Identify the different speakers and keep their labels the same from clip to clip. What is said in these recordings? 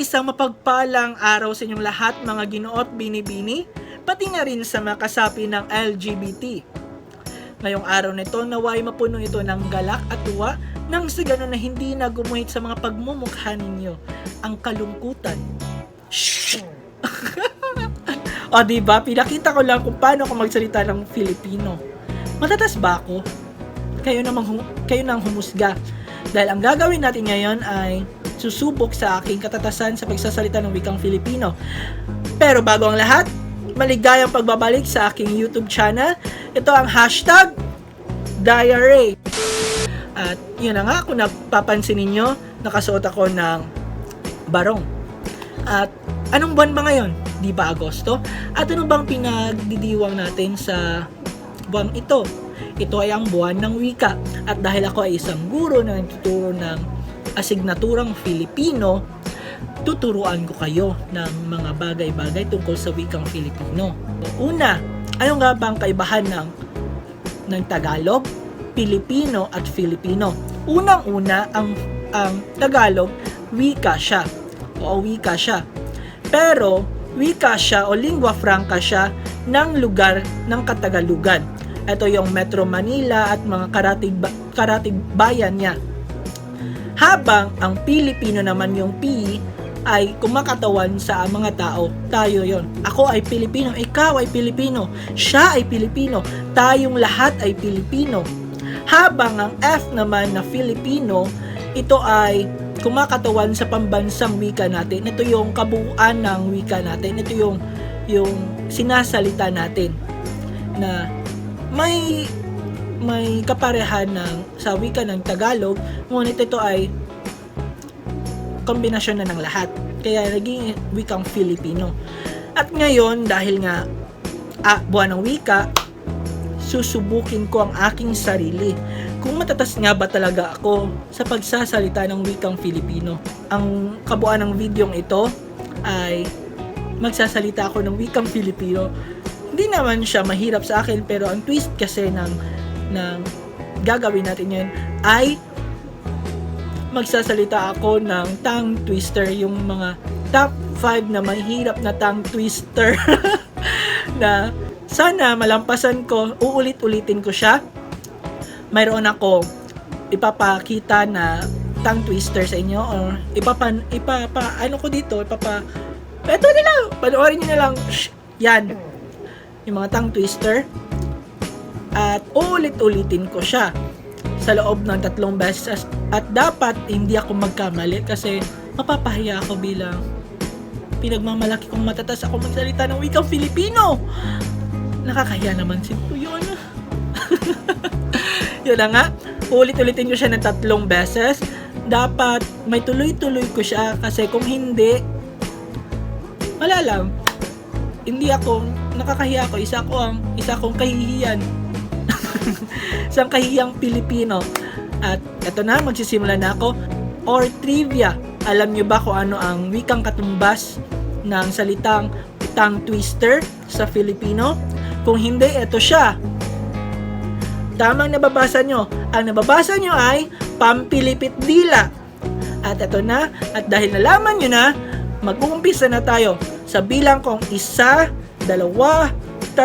Speaker 1: Isang mapagpalang araw sa inyong lahat mga Ginoo at binibini, pati na rin sa mga kasapi ng LGBT. Ngayong araw nito naway mapuno ito ng galak at tuwa nang sa ganun na hindi na gumuhit sa mga pagmumukha ninyo ang kalungkutan. O diba, pinakita ko lang kung paano ako magsalita ng Filipino. Matatas ba ako? Kayo nang humusga. Dahil ang gagawin natin ngayon ay susubok sa aking katatasan sa pagsasalita ng wikang Filipino. Pero bago ang lahat, maligayang pagbabalik sa aking YouTube channel. Ito ang hashtag Diary. At yun na nga, kung napapansin ninyo, nakasuot ako ng barong. At anong buwan ba ngayon? Di ba Agosto? At ano bang pinagdidiwang natin sa buwan ito? Ito ay ang buwan ng wika. At dahil ako ay isang guro na nagtuturo ng asignaturang Filipino, tuturuan ko kayo ng mga bagay-bagay tungkol sa wikang Filipino. Una, ano nga ba ang kaibahan ng Tagalog, Pilipino at Filipino? Unang-una, ang Tagalog, wika siya. O wika siya. Pero, wika siya o lingua franca siya ng lugar ng Katagalugan. Ito yung Metro Manila at mga karatig bayan niya. Habang ang Pilipino naman yung P ay kumakatawan sa mga tao. Tayo yon. Ako ay Pilipino, ikaw ay Pilipino, siya ay Pilipino, tayong lahat ay Pilipino. Habang ang F naman na Filipino, ito ay kumakatawan sa pambansang wika natin. Ito yung kabuuan ng wika natin. Ito yung sinasalita natin na may kaparehan sa wika ng Tagalog, ngunit ito ay kombinasyon na ng lahat. Kaya naging wikang Filipino. At ngayon, dahil nga buwan ng wika, susubukin ko ang aking sarili. Kung matatas nga ba talaga ako sa pagsasalita ng wikang Filipino. Ang kabuuan ng videong ito ay magsasalita ako ng wikang Filipino. Hindi naman siya mahirap sa akin, pero ang twist kasi ng gagawin natin yan ay magsasalita ako ng tongue twister, yung mga top 5 na mahirap na tongue twister na sana malampasan ko. Uulit-ulitin ko siya. Mayroon ako ipapakita na tongue twister sa inyo, or ano ko dito, eto na lang, panoorin nyo na lang. Yan, yung mga tongue twister. At uulit-ulitin ko siya sa loob ng 3 beses. At dapat hindi ako magkamali kasi mapapahiya ako bilang pinagmamalaki kong matatas ako magsalita ng wikang Filipino. Nakakahiya naman si yun. Yun na nga, ulit-ulitin ko siya ng 3 beses. Dapat may tuloy-tuloy ko siya kasi kung hindi, wala lang. Hindi ako, nakakahiya ako. Isa akong kahihiyan. Isang kahiyang Pilipino. At eto na, magsisimula na ako. Or trivia, alam nyo ba kung ano ang wikang katumbas ng salitang tongue twister sa Filipino? Kung hindi, eto siya. Tamang nababasa nyo. Ang nababasa nyo ay pampilipit dila. At eto na, at dahil nalaman nyo na, mag-uumpisa na tayo sa bilang kong 1, 2, 3.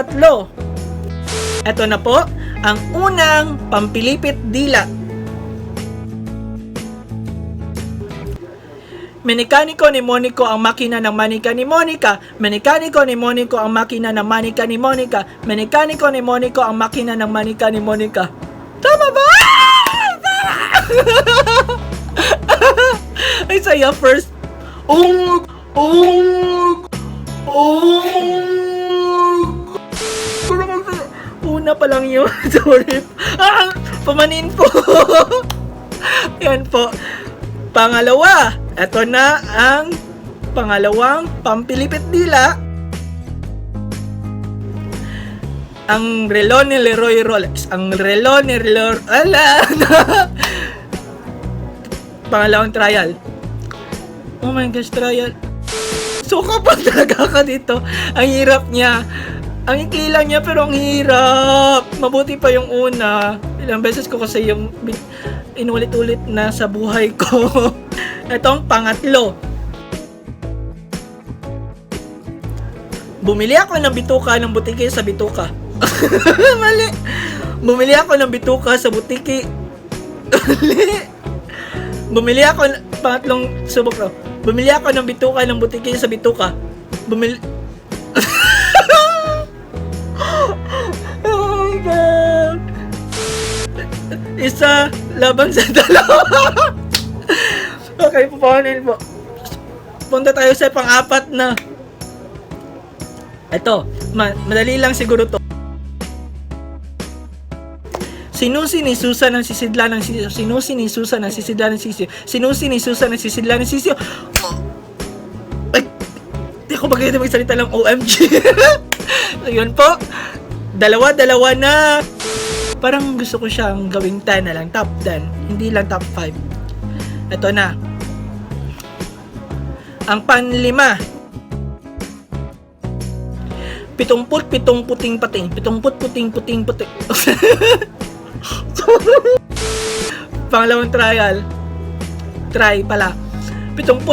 Speaker 1: Eto na po ang unang pampilipit dila. Menikaniko ni Monico ang makina ng manika ni Monica. Menikaniko ni Monico ang makina ng manika ni Monica. Menikaniko ni Monico ang makina ng manika ni Monica. Tama ba? Tama! Ay, saya first. Una pa lang yun. Sorry. Pamanin po. Yan po. Pangalawa. Ito na ang pangalawang pampilipit dila. Ang relo ni Leroy Rolex. Ang relo ni Leroy... Pangalawang trial. Oh my gosh, trial. So kapag talaga ka dito, ang hirap niya. Ang ikli lang niya pero ang hirap. Mabuti pa yung una. Ilang beses ko kasi yung inulit-ulit na sa buhay ko. Itong pangatlo. Bumili ako ng bituka ng butiki sa bituka. Mali. Bumili ako ng bituka sa butiki. Mali. Bumili ako, pangatlong subok na. Bumili ako ng bituka ng butiki sa bituka. Bumili... Oh my God. Isa laban sa dalawa. Okay, pupunin po. Punta tayo sa pang-apat na. Ito, madali lang siguro to. Sinusi ni Susan ang sisidla ng sisiyo. Sinusi ni Susan ang sisidla ng sisiyo. Sinusi ni Susan ang sisidla ng sisiyo. Ay, di ako bagay na magsalita ng OMG. So, yun po. Dalawa na. Parang gusto ko siyang gawing 10 na lang. Top 10. Hindi lang top 5. Ito na. Ang panlima. 70 puting pating. 70 puting. Pangalawang trial. Try pala. 70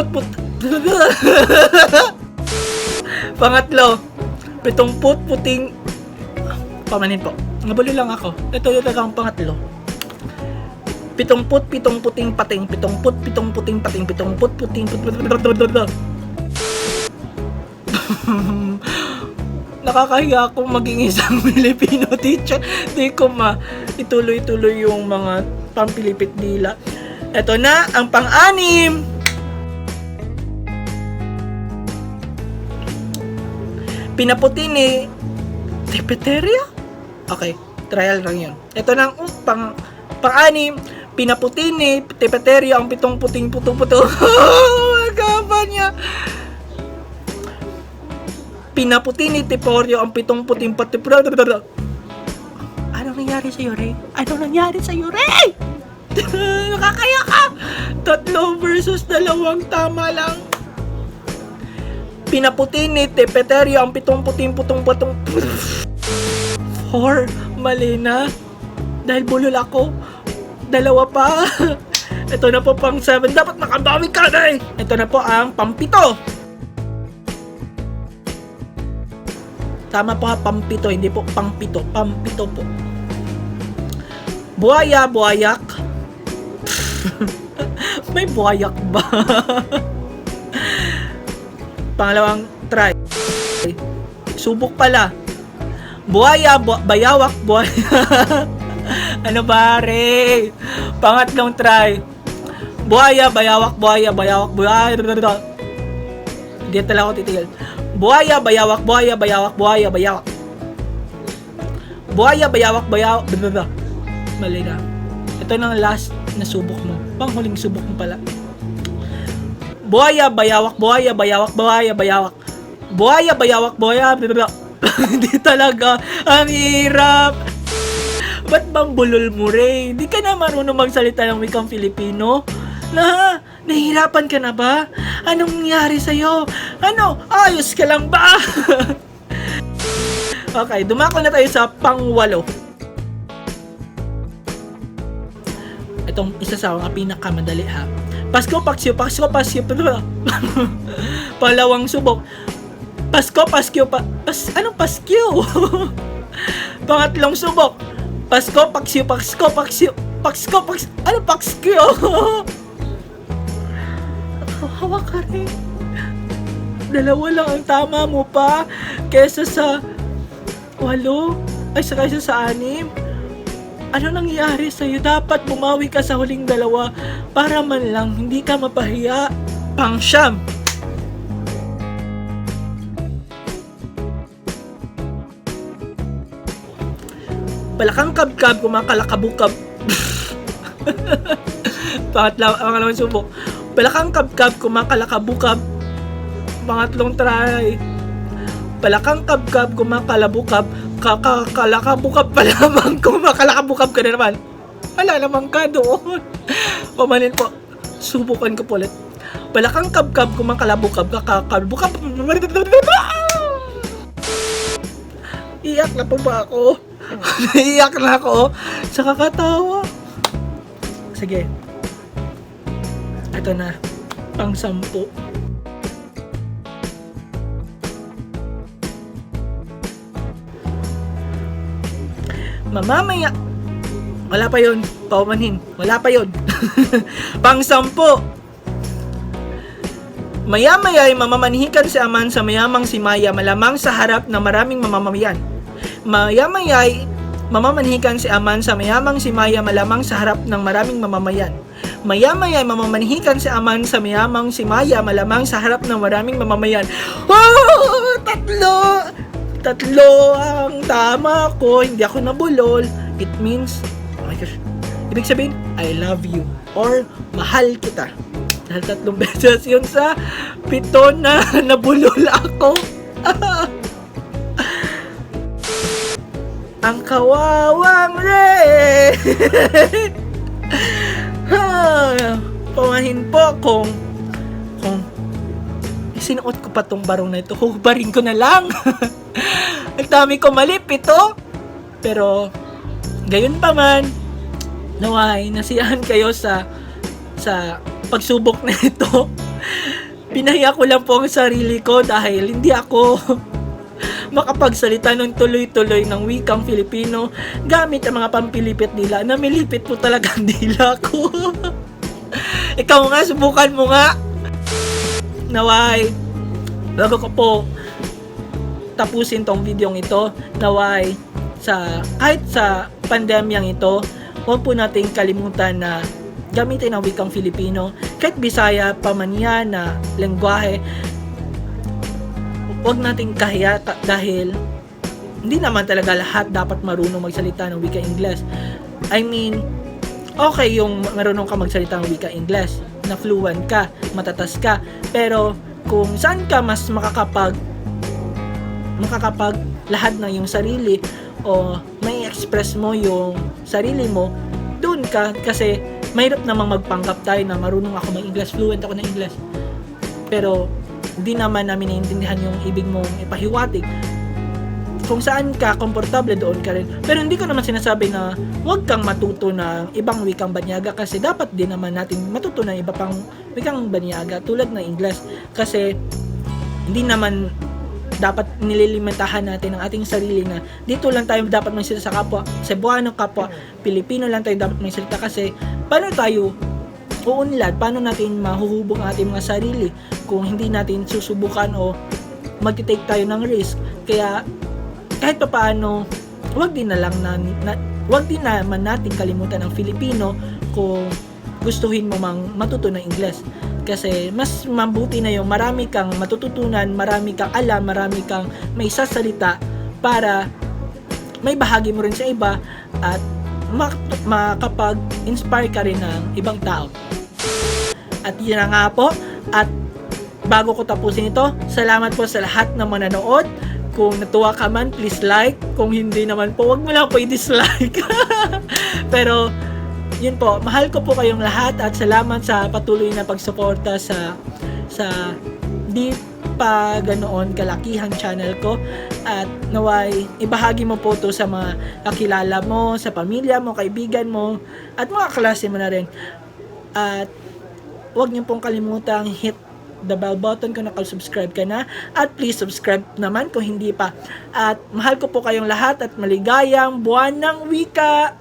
Speaker 1: Pangatlo. 70 puting. Pamanin po. Nabulo lang ako. Ito yung talagang pangatlo. 70 puting pating. 70 puting pating. 70 puting. Nakakahiya akong maging isang Filipino teacher. Di ko ituloy-tuloy yung mga pampilipit dila. Ito na, ang pang-anim. Pinaputi ni Tepeteria? Okay, trial lang yun. Ito na ang pang-anim. Pinaputi ni Tepeteria ang 7 puting puto-puto. Magaban niya. Pinaputi ni Teporio ang 7 puting patipro. Anong nangyari sa'yo, Ray? Anong nangyari sa'yo, Ray? Nakakaya ka! 3 versus 2, tama lang. Pinaputi ni Tepeterio ang 7 puting putong-putong. 4, mali na. Dahil bulol ako. 2 pa. Ito na po pang 7. Dapat makabawi ka na eh. Ito na po ang pang-7. Tama po ha, pang-7, hindi po pang-7. Pang-7 po. Buhaya, buhayak. May buhayak ba? Pangalawang try. Subok pala. Buhaya, bayawak, buhaya. Ano pare? Pangatlong try. Buhaya, bayawak, buhaya. Hindi talaga ako titigil. Buhaya, bayawak. Buhaya, bayawak. Mali na. Ito na ang last na subok mo. Panghuling subok mo pala. Buhaya, bayawak. Buhaya, bayawak. Hindi talaga. Ang hirap. Ba't bang bulol mo, Ray? Hindi ka na marunong magsalita ng wikang Filipino? Nahihirapan ka na ba? Anong nangyari sa'yo? Ayos ka lang ba? Okay, dumako na tayo sa pang-8. Itong isa sa mga pinakamadali ha. Pasko, paksyo. Palawang subok. Anong paskyo? Pangatlong subok. Pasko, paksyo. Anong paskyo? Hawak ka rin. 2 lang ang tama mo pa. Kesa sa 8. Kaysa sa 6. Ano nangyari sa'yo? Dapat bumawi ka sa huling 2 para man lang hindi ka mapahiya. Pang-9. Palakang kabkab, kumakalakabukab. Pangalawang subok. Palakang kabkab, kumakalakabukab. Pangatlong try. Palakang kabkab, kumakalabukab. Kakalakabukab pa naman. Kumakalakabukab ka na naman. Wala naman ka doon. Pamanin po. Subukan ko po ulit. Palakang kabkab, kumakalabukab. Kakalabukab. Iyak na po ba ako? Iyak na ako sa kakatawa. Sige. Ito na. Pang 10. Mamamaya. Wala pa yun. Paumanhin. Wala pa yun. Pang 10. Maya-maya ay mamamanhikan si Aman sa mayamang si Maya malamang sa harap ng maraming mamamayan. Maya-maya ay mamamanhikan si Aman sa mayamang si Maya malamang sa harap ng maraming mamamayan. Maya-maya ay mamamanhikan si Aman sa mayamang si Maya malamang sa harap ng maraming mamamayan. Oh! Tatlo ang tama ko. Hindi ako nabulol. It means, oh my gosh, ibig sabihin, I love you or mahal kita. Dahil 3 beses yun sa 7 na nabulol ako. Ang kawawang red. Pumahin po kung sinuot ko pa tong barong na ito, hubarin ko na lang. Ang dami ko mali, 7. Pero gayon pa man, naway nasiyahan kayo sa pagsubok na ito. Pinahiya ko lang po ang sarili ko dahil hindi ako makapagsalita ng tuloy-tuloy ng wikang Filipino gamit ang mga pampilipit nila. Namilipit po talaga ang dila ko. Ikaw nga, subukan mo nga. Naway, bago ko po tapusin tong videong ito, naway, kahit sa pandemyang ito, huwag po nating kalimutan na gamitin ang wikang Filipino. Kahit Bisaya pa man yan na lengguwahe, huwag nating kahiya dahil hindi naman talaga lahat dapat marunong magsalita ng wika Ingles. I mean, okay yung marunong ka magsalita ng wika Ingles, na fluent ka, matatas ka, pero kung saan ka mas makakapag lahad ng yung sarili o may express mo yung sarili mo, doon ka, kasi mahirap namang magpanggap tayo na marunong ako mag-English, fluent ako ng English, pero hindi naman namin naiintindihan yung ibig mong ipahiwatig. Kung saan ka komportable, doon ka rin. Pero hindi ko naman sinasabi na huwag kang matuto ng ibang wikang banyaga, kasi dapat din naman natin matuto ng iba pang wikang banyaga tulad ng English, kasi hindi naman dapat nililimitahan natin ang ating sarili na dito lang tayo dapat magsalita sa kapwa Cebuano, kapwa Pilipino lang tayo dapat magsalita, kasi paano tayo uunlad, paano natin mahuhubog ang ating mga sarili kung hindi natin susubukan o mag-take tayo ng risk. Kaya kahit pa paano, wag din naman natin kalimutan ang Filipino kung gustuhin mo mang matuto ng Ingles. Kasi mas mabuti na yung marami kang matututunan, marami kang alam, marami kang may sasalita para may bahagi mo rin sa iba at makapag-inspire ka rin ng ibang tao. At yun na nga po. At bago ko tapusin ito, salamat po sa lahat ng manonood. Kung natuwa ka man, please like. Kung hindi naman po, wag mo lang po i-dislike. Pero yun po, mahal ko po kayong lahat at salamat sa patuloy na pagsuporta sa di pa ganoon kalakihang channel ko, at naway ibahagi mo po to sa mga kakilala mo, sa pamilya mo, kaibigan mo at mga klase mo na rin. At huwag niyo pong kalimutang hit the bell button kung nakasubscribe ka na, at please subscribe naman kung hindi pa. At mahal ko po kayong lahat at maligayang buwan ng wika!